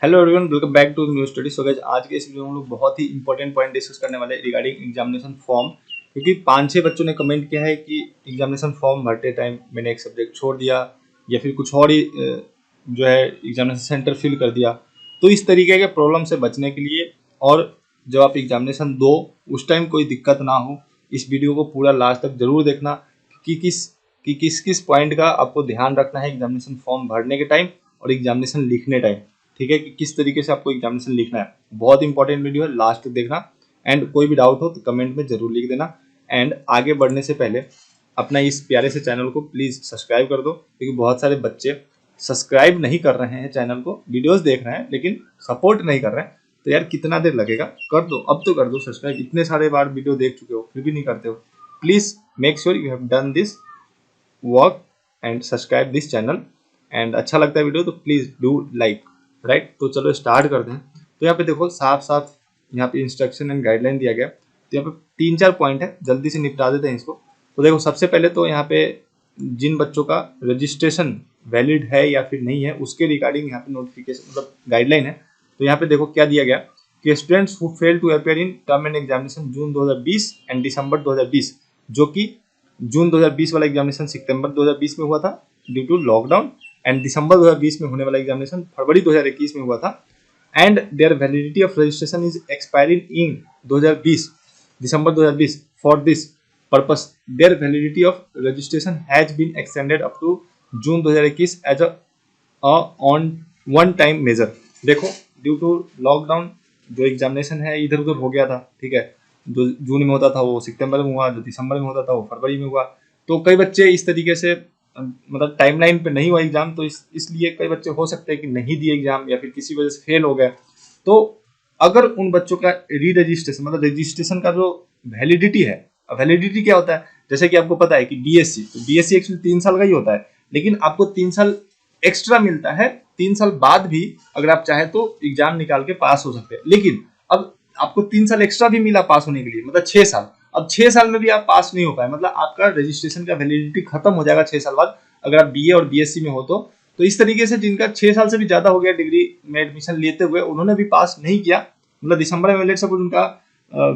Hello everyone, welcome back to new study. So guys, आज के इस वीडियो में हम लोग बहुत ही इंपॉर्टेंट पॉइंट डिस्कस करने वाले हैं रिगार्डिंग एग्जामिनेशन फॉर्म। क्योंकि 5-6 बच्चों ने कमेंट किया है कि एग्जामिनेशन फॉर्म भरते टाइम मैंने एक सब्जेक्ट छोड़ दिया या फिर कुछ और ही जो है एग्जामिनेशन सेंटर फिल कर दिया। तो इस तरीके के प्रॉब्लम से बचने के लिए और जब आप एग्जामिनेशन दो उस टाइम कोई दिक्कत ना हो, इस वीडियो को पूरा लास्ट तक जरूर देखना कि किस किस पॉइंट का आपको ध्यान रखना है एग्जामिनेशन फॉर्म भरने के टाइम और एग्जामिनेशन लिखने टाइम। ठीक है, कि किस तरीके से आपको एग्जामिनेशन लिखना है। बहुत इंपॉर्टेंट वीडियो है, लास्ट तक देखना। एंड कोई भी डाउट हो तो कमेंट में जरूर लिख देना। एंड आगे बढ़ने से पहले अपना इस प्यारे से चैनल को प्लीज़ सब्सक्राइब कर दो, क्योंकि बहुत सारे बच्चे सब्सक्राइब नहीं कर रहे हैं चैनल को, वीडियोस देख रहे हैं लेकिन सपोर्ट नहीं कर रहे हैं। तो यार कितना देर लगेगा, कर दो, अब तो कर दो सब्सक्राइब। इतने सारे बार वीडियो देख चुके हो फिर भी नहीं करते हो। Please make sure you have done this work and subscribe this channel. And अच्छा लगता है वीडियो तो प्लीज़ डू लाइक। राइट, तो चलो स्टार्ट करते हैं। तो यहाँ पे देखो साफ साफ यहाँ पे इंस्ट्रक्शन एंड गाइडलाइन दिया गया। तो यहाँ पे 3-4 पॉइंट है, जल्दी से निपटा देते हैं इसको। तो देखो सबसे पहले तो यहाँ पे जिन बच्चों का रजिस्ट्रेशन वैलिड है या फिर नहीं है उसके रिगार्डिंग यहाँ पे नोटिफिकेशन मतलब गाइडलाइन है। तो यहाँ पे देखो क्या दिया गया कि students who fail to appear in term end examination June 2020 and December 2020, जो कि जून 2020 वाला एग्जामिनेशन सितंबर 2020 में हुआ था due to lockdown, and December 2020 में होने वाला एग्जामिनेशन फरवरी 2021 में हुआ था। And their validity of registration is expiring in 2020 December 2020 for this purpose their validity of registration has been extended up to June 2021 as a on one time measure. देखो due to lockdown जो examination है इधर उधर हो गया था। ठीक है, जो जून में होता था वो सितंबर में हुआ, जो दिसंबर में होता था वो फरवरी में हुआ। तो कई बच्चे इस तरीके से मतलब टाइमलाइन पे नहीं हुआ एग्जाम, तो इसलिए कई बच्चे हो सकते हैं कि नहीं दिए एग्जाम या फिर किसी वजह से फेल हो गए। तो अगर उन बच्चों का री रजिस्ट्रेशन मतलब रजिस्ट्रेशन का जो वैलिडिटी है, वैलिडिटी क्या होता है, जैसे कि आपको पता है कि बीएससी, तो बीएससी एक्चुअली 3 साल का ही होता है, लेकिन आपको 3 साल एक्स्ट्रा मिलता है। 3 साल बाद भी अगर आप चाहे तो एग्जाम निकाल के पास हो सकते हैं। लेकिन अब आपको 3 साल एक्स्ट्रा भी मिला पास होने के लिए, मतलब 6 साल। अब 6 साल में भी आप पास नहीं हो पाए, मतलब आपका रजिस्ट्रेशन का वैलिडिटी खत्म हो जाएगा 6 साल बाद अगर आप बीए और बीएससी में हो तो इस तरीके से जिनका 6 साल से भी ज्यादा हो गया डिग्री में एडमिशन लेते हुए, उन्होंने भी पास नहीं किया। मतलब दिसंबर में लेट सपोज उनका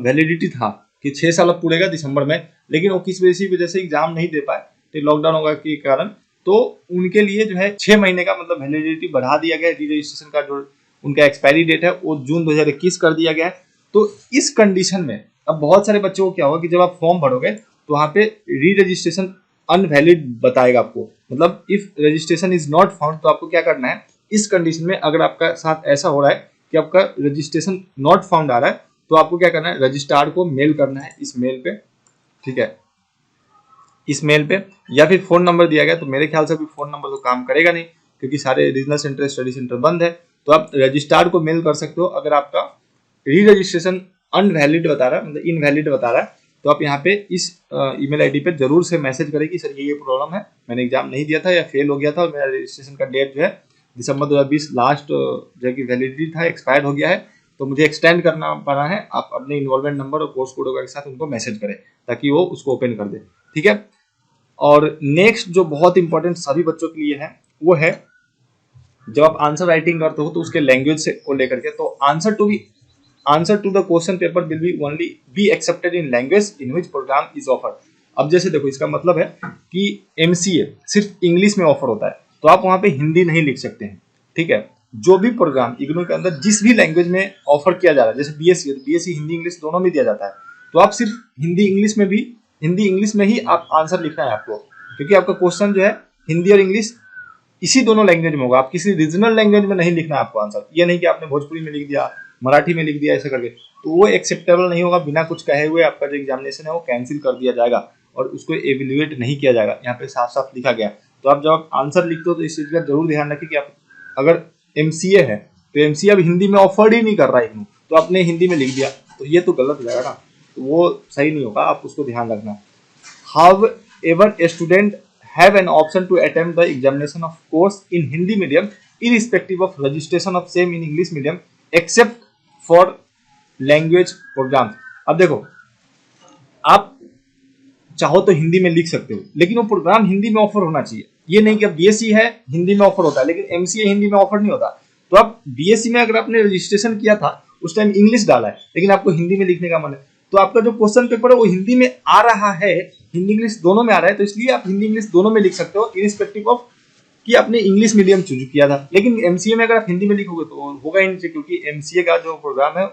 वैलिडिटी था कि 6 साल अब पूरेगा दिसंबर में, लेकिन वो किस वजह से एग्जाम नहीं दे पाए, तो लॉकडाउन होगा के कारण, तो उनके लिए जो है 6 महीने का मतलब वैलिडिटी बढ़ा दिया गया। री रजिस्ट्रेशन का जो उनका एक्सपायरी डेट है वो जून 2021 कर दिया गया है। तो इस कंडीशन में अब बहुत सारे बच्चों को क्या होगा कि जब आप फॉर्म भरोगे तो वहां पे री रजिस्ट्रेशन अनवैलिड बताएगा आपको, मतलब if registration is not found. तो आपको क्या करना है इस कंडीशन में, अगर आपका साथ ऐसा हो रहा है कि आपका रजिस्ट्रेशन नॉट फाउंड आ रहा है, तो आपको क्या करना है, रजिस्ट्रार को मेल करना है इस मेल पे। ठीक है, इस मेल पे, या फिर फोन नंबर दिया गया, तो मेरे ख्याल से भी फोन नंबर तो काम करेगा नहीं क्योंकि सारे रीजनल सेंटर स्टडी सेंटर बंद है। तो आप रजिस्ट्रार को मेल कर सकते हो अगर आपका री रजिस्ट्रेशन अनवैलिड बता रहा है, मतलब इनवैलिड बता रहा है। तो आप यहाँ पे इस ईमेल आईडी पे जरूर से मैसेज करें कि सर ये प्रॉब्लम है, मैंने एग्जाम नहीं दिया था या फेल हो गया था और मेरा रजिस्ट्रेशन का डेट जो है दिसंबर 2020 लास्ट जो कि वैलिडिटी था एक्सपायर्ड हो गया है, तो मुझे एक्सटेंड करना पड़ा है। आप अपने इन्वॉल्वमेंट नंबर और कोर्स कोड के साथ उनको मैसेज करें ताकि वो उसको ओपन कर दे। ठीक है, और नेक्स्ट जो बहुत इंपॉर्टेंट सभी बच्चों के लिए है वो है जब आप आंसर राइटिंग करते हो तो उसके लैंग्वेज से को लेकर के, तो answer to the question paper will be only be accepted in language in which program is offered. अब जैसे देखो इसका मतलब है कि एमसीए सिर्फ इंग्लिश में ऑफर होता है, तो आप वहां पे हिंदी नहीं लिख सकते हैं। ठीक है, जो भी प्रोग्राम इग्नू के अंदर जिस भी लैंग्वेज में ऑफर किया जा रहा है, जैसे बीएससी, तो बीएससी हिंदी इंग्लिश दोनों में दिया जाता है, तो आप सिर्फ हिंदी इंग्लिश में ही आप आंसर लिखना है आपको, क्योंकि आपका क्वेश्चन जो है हिंदी और इंग्लिश इसी दोनों लैंग्वेज में होगा। आप किसी रीजनल लैंग्वेज में नहीं लिखना है आपको आंसर। ये नहीं कि आपने भोजपुरी में लिख दिया, मराठी में लिख दिया, ऐसा करके, तो वो एक्सेप्टेबल नहीं होगा। बिना कुछ कहे हुए आपका जो एग्जामिनेशन है वो कैंसिल कर दिया जाएगा और उसको एवेल्युएट नहीं किया जाएगा। यहाँ पे साफ साफ लिखा गया। तो आप जब आंसर लिखते हो तो इस चीज का जरूर ध्यान रखें कि आप अगर एमसीए है तो एमसीए अब हिंदी में ऑफर्ड ही नहीं कर रहा है, तो आपने हिंदी में लिख दिया तो ये तो गलत हो जाएगा ना, तो वो सही नहीं होगा, आप उसको ध्यान रखना। However, a student have an option to attempt the examination of course in Hindi medium irrespective of registration of same in English medium except for language programs। अब देखो आप चाहो तो हिंदी में लिख सकते हो, लेकिन वो प्रोग्राम हिंदी में ऑफर होना चाहिए। ये नहीं कि अब बीएससी है हिंदी में ऑफर होता है लेकिन एमसीए हिंदी में ऑफर नहीं होता। तो आप बीएससी में अगर आपने रजिस्ट्रेशन किया था उस टाइम इंग्लिश डाला है, लेकिन आपको हिंदी में लिखने का मन है, तो आपका जो क्वेश्चन पेपर है वो हिंदी में आ रहा है, हिंदी इंग्लिश दोनों में आ रहा है, तो इसलिए आप हिंदी इंग्लिश दोनों में लिख सकते हो इरिस्पेक्टिव ऑफ कि आपने इंग्लिश मीडियम चूज किया था। लेकिन एमसीए में अगर आप हिंदी में लिखोगे तो होगा ही नहीं, क्योंकि एमसीए का जो प्रोग्राम है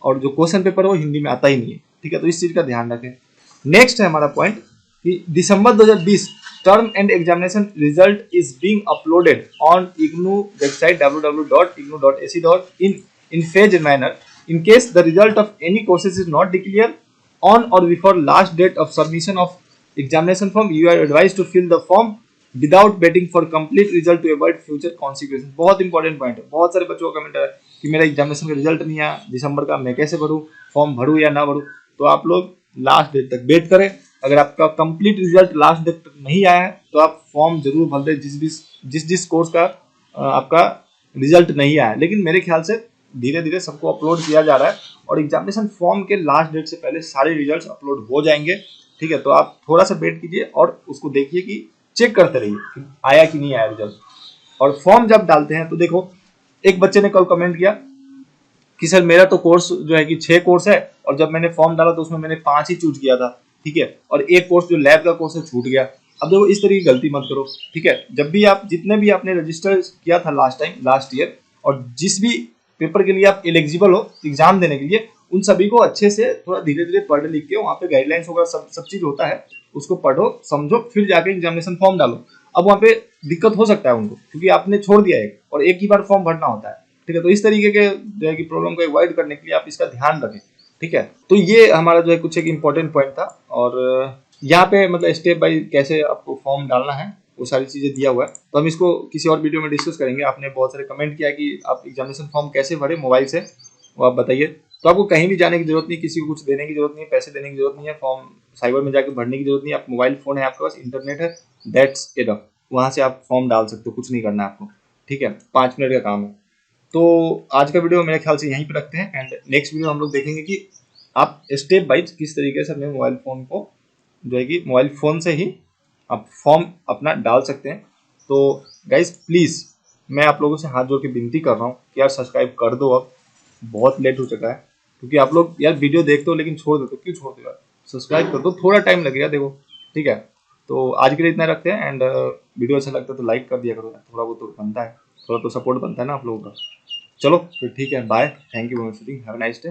और जो क्वेश्चन पेपर है वो हिंदी में आता ही नहीं है। ठीक है, तो इस चीज का ध्यान रखें। नेक्स्ट है हमारा पॉइंट कि दिसंबर 2020 term end examination result is being uploaded on IGNOU website www.ignu.ac.in in phased manner. In case the result of any courses is not declared on or before last date of submission of examination form, you are advised to fill the form without waiting for complete result to avoid future consequences. बहुत important point है। बहुत सारे बच्चों का comment है कि मेरा examination का रिजल्ट नहीं आया दिसंबर का, मैं कैसे भरूँ, फॉर्म भरूँ या ना भरूँ। तो आप लोग लास्ट डेट तक वेट करें। अगर आपका कंप्लीट रिजल्ट लास्ट डेट तक नहीं आया है तो आप फॉर्म जरूर भर दें जिस कोर्स का आपका रिजल्ट नहीं आया। लेकिन मेरे ख्याल से धीरे धीरे सबको अपलोड किया जा रहा है और एग्जामिनेशन फॉर्म के लास्ट डेट से पहले सारे रिजल्ट्स अपलोड हो जाएंगे। ठीक है, तो आप थोड़ा सा वेट कीजिए और उसको देखिए कि चेक करते रहिए कि आया कि नहीं आया रिजल्ट। और फॉर्म जब डालते हैं तो देखो, एक बच्चे ने कल कमेंट किया कि सर मेरा तो कोर्स जो है कि 6 कोर्स है और जब मैंने फॉर्म डाला तो उसमें मैंने 5 ही चूज किया था। ठीक है, और एक कोर्स जो लैब का कोर्स है छूट गया। अब देखो, इस तरीके की गलती मत करो। ठीक है, जब भी आप जितने भी आपने रजिस्टर किया था लास्ट ईयर और जिस भी पेपर के लिए आप एलिजिबल हो एग्जाम देने के लिए, उन सभी को अच्छे से थोड़ा धीरे धीरे पढ़ लिख के वहाँ पे गाइडलाइंस वगैरह सब चीज होता है, उसको पढ़ो समझो फिर जाके एग्जामिनेशन फॉर्म डालो। अब वहाँ पे दिक्कत हो सकता है उनको, क्योंकि आपने छोड़ दिया एक और एक ही बार फॉर्म भरना होता है। ठीक है, तो इस तरीके के जो है कि प्रॉब्लम को अवॉइड करने के लिए आप इसका ध्यान रखें। ठीक है, तो ये हमारा जो है कुछ एक इम्पोर्टेंट पॉइंट था। और यहाँ पे मतलब स्टेप बाय कैसे आपको फॉर्म डालना है वो सारी चीजें दिया हुआ है, तो हम इसको किसी और वीडियो में डिस्कस करेंगे। आपने बहुत सारे कमेंट किया कि आप एग्जामिनेशन फॉर्म कैसे भरे मोबाइल से, वो आप बताइए। तो आपको कहीं भी जाने की जरूरत नहीं, किसी को कुछ देने की जरूरत नहीं, पैसे देने की जरूरत नहीं है, फॉर्म साइबर में जाकर भरने की जरूरत नहीं है। आप मोबाइल फोन है आपके पास, इंटरनेट है, दैट्स इनफ। वहां से आप फॉर्म डाल सकते हो, कुछ नहीं करना है आपको। ठीक है, 5 मिनट का काम है। तो आज का वीडियो मेरे ख्याल से यहीं पे रखते हैं एंड नेक्स्ट वीडियो हम लोग देखेंगे कि आप स्टेप बाइज किस तरीके से अपने मोबाइल फोन को जो है कि मोबाइल फोन से ही आप फॉर्म अपना डाल सकते हैं। तो गाइज प्लीज़ मैं आप लोगों से हाथ जोड़ के विनती कर रहा हूँ कि यार सब्सक्राइब कर दो, अब बहुत लेट हो चुका है। क्योंकि आप लोग यार वीडियो देखते हो लेकिन छोड़ देते हो, क्यों छोड़ते हो यार? सब्सक्राइब कर दो, थोड़ा टाइम लगेगा देखो। ठीक है, तो आज के लिए इतना रखते हैं एंड वीडियो अच्छा लगता है तो लाइक कर दिया करो, थोड़ा बहुत तो बनता है, थोड़ा तो सपोर्ट बनता है ना आप लोगों का। चलो फिर ठीक है, bye, thank you for watching, have a nice day.